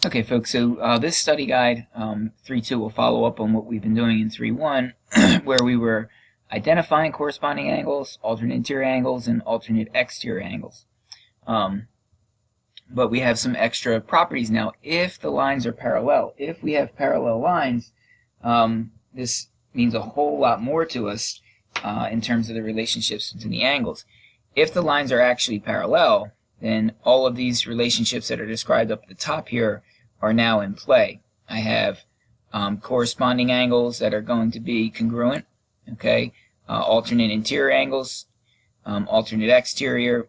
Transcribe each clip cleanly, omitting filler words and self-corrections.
Okay, folks, so this study guide 3.2 will follow up on what we've been doing in 3.1, where we were identifying corresponding angles, alternate interior angles, and alternate exterior angles. But we have some extra properties now. If the lines are parallel, if we have parallel lines, this means a whole lot more to us in terms of the relationships between the angles. If the lines are actually parallel, then all of these relationships that are described up at the top here are now in play. I have corresponding angles that are going to be congruent, okay? Alternate interior angles, alternate exterior.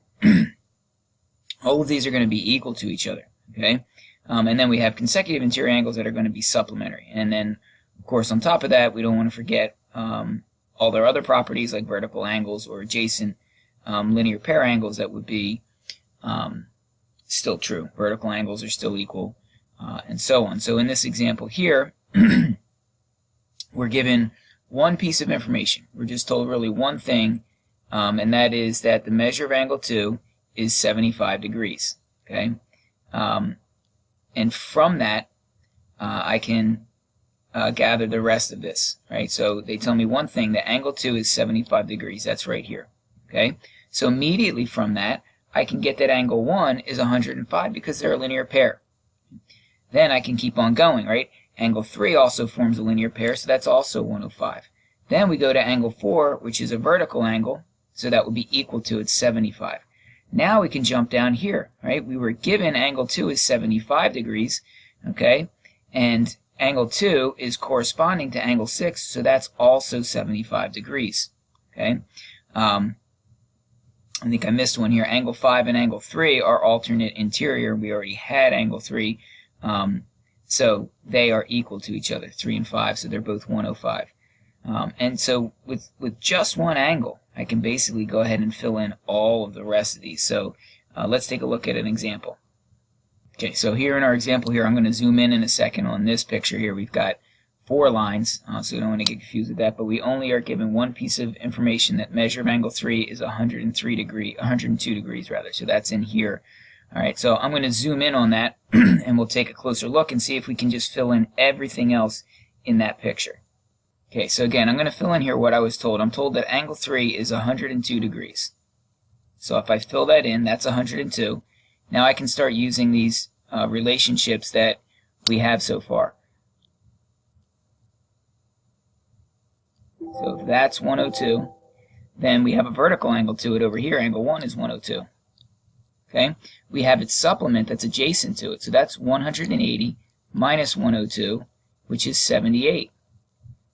All of these are going to be equal to each other, okay? And then we have consecutive interior angles that are going to be supplementary. And then, of course, on top of that, we don't want to forget all their other properties like vertical angles or adjacent linear pair angles that would be still true. Vertical angles are still equal, and so on. So in this example here, we're given one piece of information. We're just told really one thing, and that is that the measure of angle 2 is 75 degrees. Okay, and from that, I can gather the rest of this. Right. So they tell me one thing: that angle 2 is 75 degrees. That's right here. Okay. So immediately from that, I can get that angle 1 is 105 because they're a linear pair. Then I can keep on going, right? Angle 3 also forms a linear pair, so that's also 105. Then we go to angle 4, which is a vertical angle, so that would be equal to its 75. Now we can jump down here, right? We were given angle 2 is 75 degrees, okay? And angle 2 is corresponding to angle 6, so that's also 75 degrees, okay? I think I missed one here. Angle 5 and angle 3 are alternate interior. We already had angle 3. So they are equal to each other, 3 and 5, so they're both 105. And so with just one angle, I can basically go ahead and fill in all of the rest of these. So let's take a look at an example. Okay, so here in our example here, I'm going to zoom in a second on this picture here. We've got 4 lines, so we don't want to get confused with that, but we only are given one piece of information: that measure of angle 3 is 102 degrees rather. So that's in here. All right, so I'm going to zoom in on that, and we'll take a closer look and see if we can just fill in everything else in that picture. Okay, so again, I'm going to fill in here what I was told. I'm told that angle 3 is 102 degrees. So if I fill that in, that's 102. Now I can start using these relationships that we have so far. So if that's 102, then we have a vertical angle to it over here. Angle 1 is 102. Okay, we have its supplement that's adjacent to it. So that's 180 minus 102, which is 78.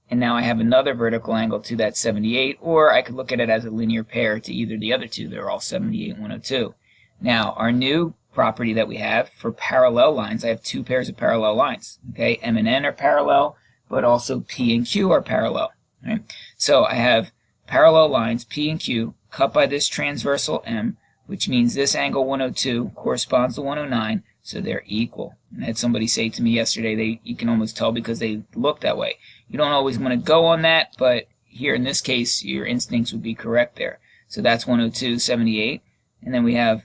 And now I have another vertical angle to that 78, or I could look at it as a linear pair to either the other two. They're all 78 and 102. Now, our new property that we have for parallel lines, I have 2 pairs of parallel lines. Okay, M and N are parallel, but also P and Q are parallel. Right? So I have parallel lines P and Q cut by this transversal M, which means this angle 102 corresponds to 109, so they're equal. And I had somebody say to me yesterday, you can almost tell because they look that way. You don't always want to go on that, but here in this case, your instincts would be correct there. So that's 102, 78, and then we have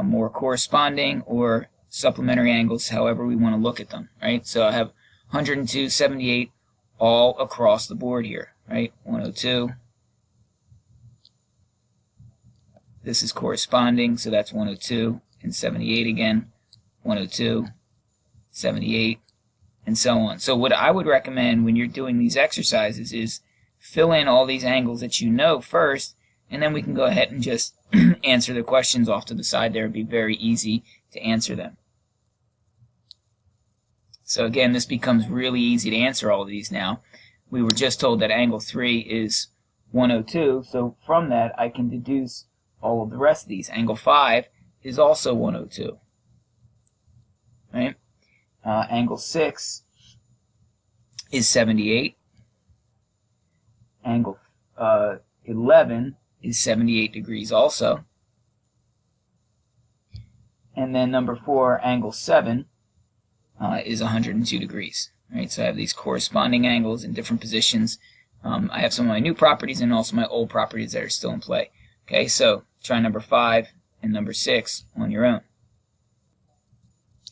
more corresponding or supplementary angles, however we want to look at them, right? So I have 102, 78 all across the board here, right? 102. This is corresponding, so that's 102 and 78 again, 102, 78, and so on. So what I would recommend when you're doing these exercises is fill in all these angles that you know first, and then we can go ahead and just answer the questions off to the side there. It'd be very easy to answer them. So again, this becomes really easy to answer all of these now. We were just told that angle 3 is 102, so from that I can deduce all of the rest of these. Angle 5 is also 102. Right? Angle 6 is 78. Angle 11 is 78 degrees also. And then number 4, angle 7, is 102 degrees. Right? So I have these corresponding angles in different positions. I have some of my new properties and also my old properties that are still in play. Okay, so try number 5 and number 6 on your own.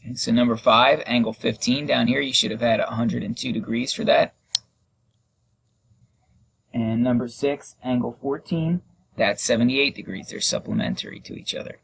Okay, so number 5, angle 15 down here, you should have had 102 degrees for that. And number 6, angle 14, that's 78 degrees. They're supplementary to each other.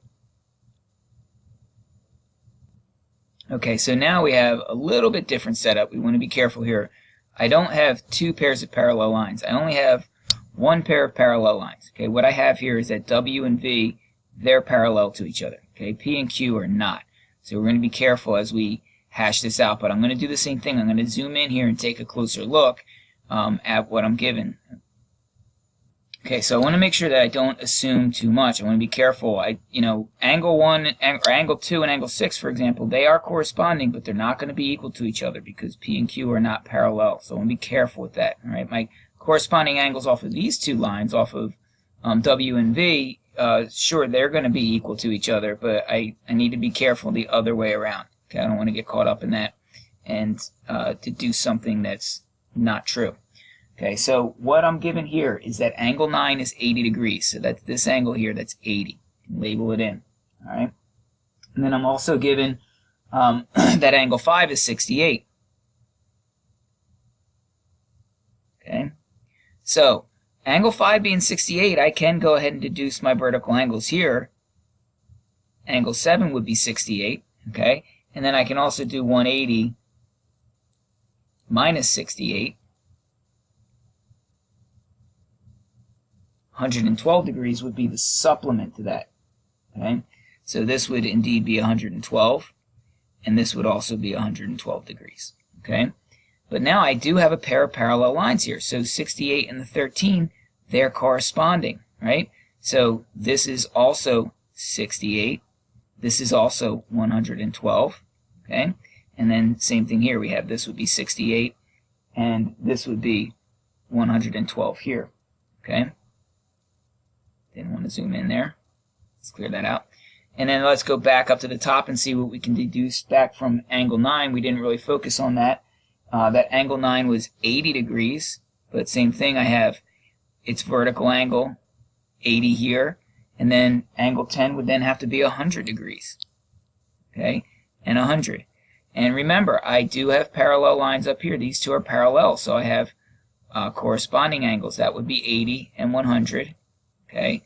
Okay, so now we have a little bit different setup. We want to be careful here. I don't have 2 pairs of parallel lines. I only have 1 pair of parallel lines. Okay, what I have here is that W and V, they're parallel to each other. Okay, P and Q are not. So we're going to be careful as we hash this out. But I'm going to do the same thing. I'm going to zoom in here and take a closer look at what I'm given. Okay, so I want to make sure that I don't assume too much. I want to be careful. Angle 1 or angle 2 and angle 6, for example, they are corresponding, but they're not going to be equal to each other because P and Q are not parallel. So I want to be careful with that. All right, my corresponding angles off of these 2 lines, off of W and V, sure, they're going to be equal to each other, but I need to be careful the other way around. Okay, I don't want to get caught up in that and to do something that's not true. Okay, so what I'm given here is that angle 9 is 80 degrees. So that's this angle here, that's 80. Label it in. All right. And then I'm also given that angle 5 is 68. Okay. So angle 5 being 68, I can go ahead and deduce my vertical angles here. Angle 7 would be 68. Okay. And then I can also do 180 minus 68. 112 degrees would be the supplement to that. Okay, so this would indeed be 112, and this would also be 112 degrees. Okay, but now I do have a pair of parallel lines here. So 68 and the 13, they're corresponding, right? So this is also 68. This is also 112. Okay, and then same thing here. We have this would be 68, and this would be 112 here. Okay. Didn't want to zoom in there. Let's clear that out. And then let's go back up to the top and see what we can deduce back from angle 9. We didn't really focus on that. That angle 9 was 80 degrees, but same thing. I have its vertical angle, 80 here, and then angle 10 would then have to be 100 degrees. Okay, and 100. And remember, I do have parallel lines up here. These 2 are parallel, so I have corresponding angles. That would be 80 and 100. Okay,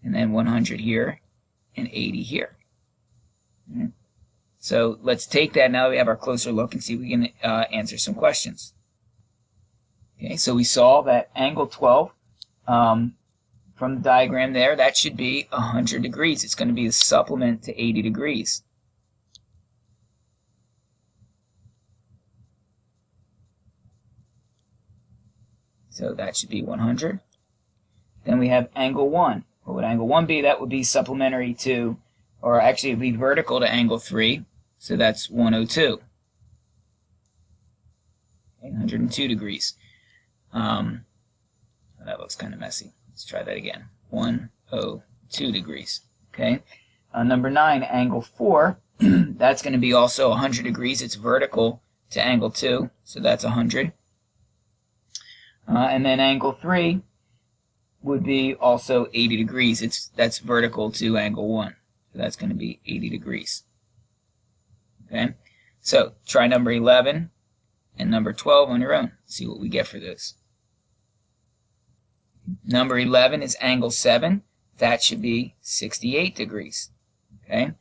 and then 100 here and 80 here. Okay. So let's take that now that we have our closer look and see if we can answer some questions. Okay, so we saw that angle 12 from the diagram there, that should be 100 degrees. It's going to be a supplement to 80 degrees. So that should be 100. Then we have angle 1. What would angle 1 be? That would be supplementary to, or actually it would be vertical to angle 3. So that's 102. Okay, 102 degrees. That looks kind of messy. Let's try that again. 102 degrees. Okay. Number 9, angle 4. That's going to be also 100 degrees. It's vertical to angle 2. So that's 100. And then angle 3 would be also 80 degrees. That's vertical to angle 1. So that's going to be 80 degrees. Okay, so try number 11 and number 12 on your own. See what we get for this. Number 11 is angle 7. That should be 68 degrees. Okay,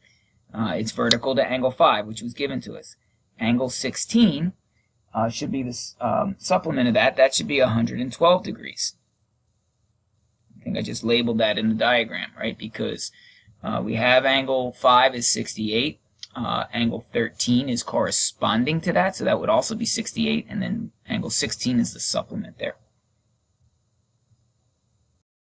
it's vertical to angle 5, which was given to us. Angle 16 should be the supplement of that. That should be 112 degrees. I think I just labeled that in the diagram, right? Because we have angle 5 is 68. Angle 13 is corresponding to that, so that would also be 68. And then angle 16 is the supplement there.